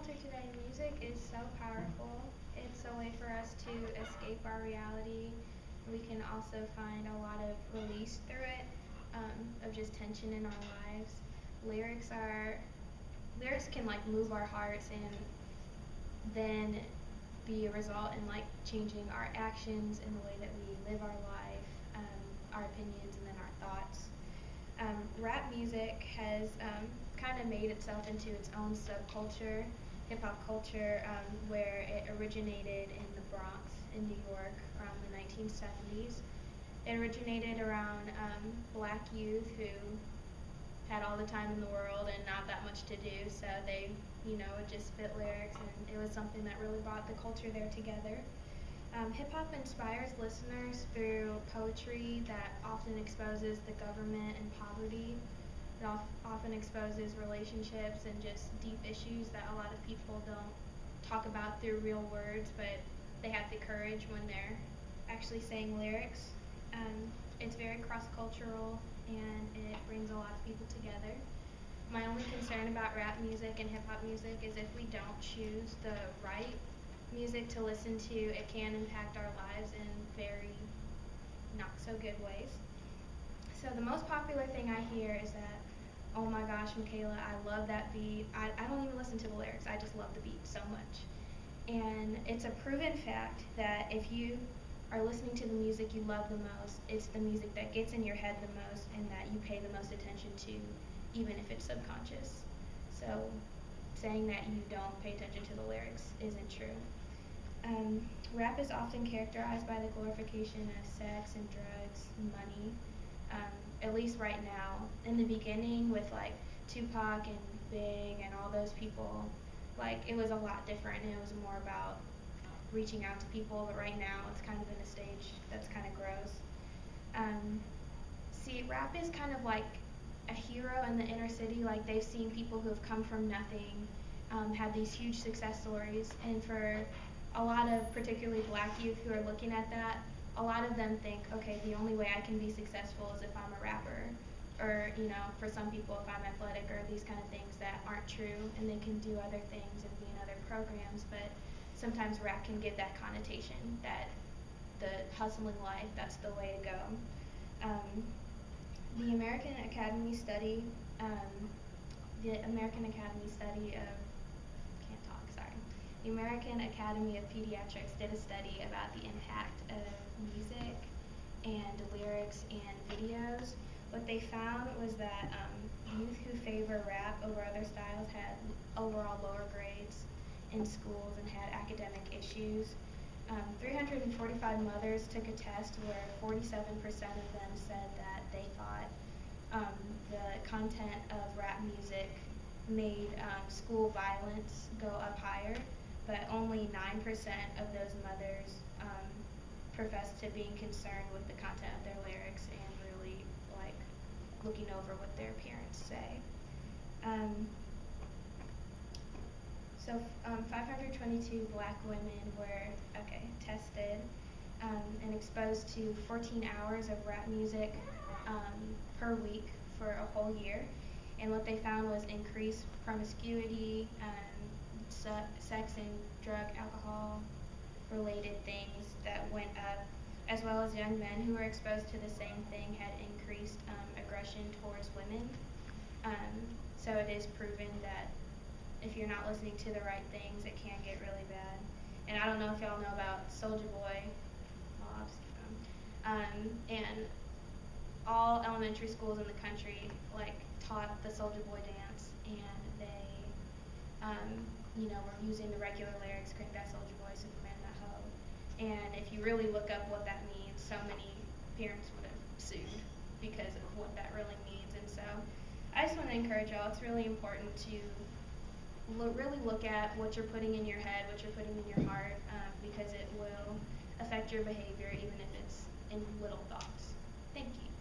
culture today, music is so powerful. It's a way for us to escape our reality. We can also find a lot of release through it, of just tension in our lives. Lyrics are lyrics can like move our hearts and then be a result in like changing our actions and the way that we live our life, our opinions, and then our thoughts. Rap music has kind of made itself into its own subculture, hip hop culture, where it originated in the Bronx in New York around the 1970s. It originated around black youth who had all the time in the world and not that much to do, so they, would just spit lyrics, and it was something that really brought the culture there together. Hip hop inspires listeners through poetry that often exposes the government and poverty. It often exposes relationships and just deep issues that a lot of people don't talk about through real words, but they have the courage when they're actually saying lyrics. It's very cross-cultural and it brings a lot of people together. My only concern about rap music and hip hop music is if we don't choose the right music to listen to, it can impact our lives in very not so good ways. So the most popular thing I hear is that, oh my gosh, Michaela, I love that beat. I don't even listen to the lyrics, I just love the beat so much. And it's a proven fact that if you are listening to the music you love the most, it's the music that gets in your head the most and that you pay the most attention to, even if it's subconscious. So saying that you don't pay attention to the lyrics isn't true. Rap is often characterized by the glorification of sex and drugs and money, at least right now. In the beginning with like Tupac and Big and all those people, like it was a lot different and it was more about reaching out to people, but right now it's kind of in a stage that's kind of gross. See, rap is kind of like a hero in the inner city, like they've seen people who have come from nothing, have these huge success stories, and for a lot of particularly black youth who are looking at that, a lot of them think, okay, the only way I can be successful is if I'm a rapper, or for some people if I'm athletic, or these kind of things that aren't true, and they can do other things and be in other programs, but sometimes rap can give that connotation that the hustling life, that's the way to go. The American Academy study, the American Academy study of, can't talk, sorry. The American Academy of Pediatrics did a study about the impact of music and lyrics and videos. What they found was that youth who favor rap over other styles had overall lower grades in schools and had academic issues. 345 mothers took a test where 47% of them said that they thought the content of rap music made school violence go up higher, but only 9% of those mothers professed to being concerned with the content of their lyrics and really like looking over what their parents say. So 522 black women were tested and exposed to 14 hours of rap music per week for a whole year. And what they found was increased promiscuity, sex and drug, alcohol related things that went up, as well as young men who were exposed to the same thing had increased aggression towards women. So it is proven that if you're not listening to the right things, it can get really bad. And I don't know if y'all know about Soulja Boy. Well, I'll just keep going. And all elementary schools in the country like taught the Soulja Boy dance, and they, were using the regular lyrics, "Crank that Soulja Boy, Superman that hoe." And if you really look up what that means, so many parents would have sued because of what that really means. And so I just want to encourage y'all, it's really important to really look at what you're putting in your head, what you're putting in your heart, because it will affect your behavior even if it's in little thoughts. Thank you.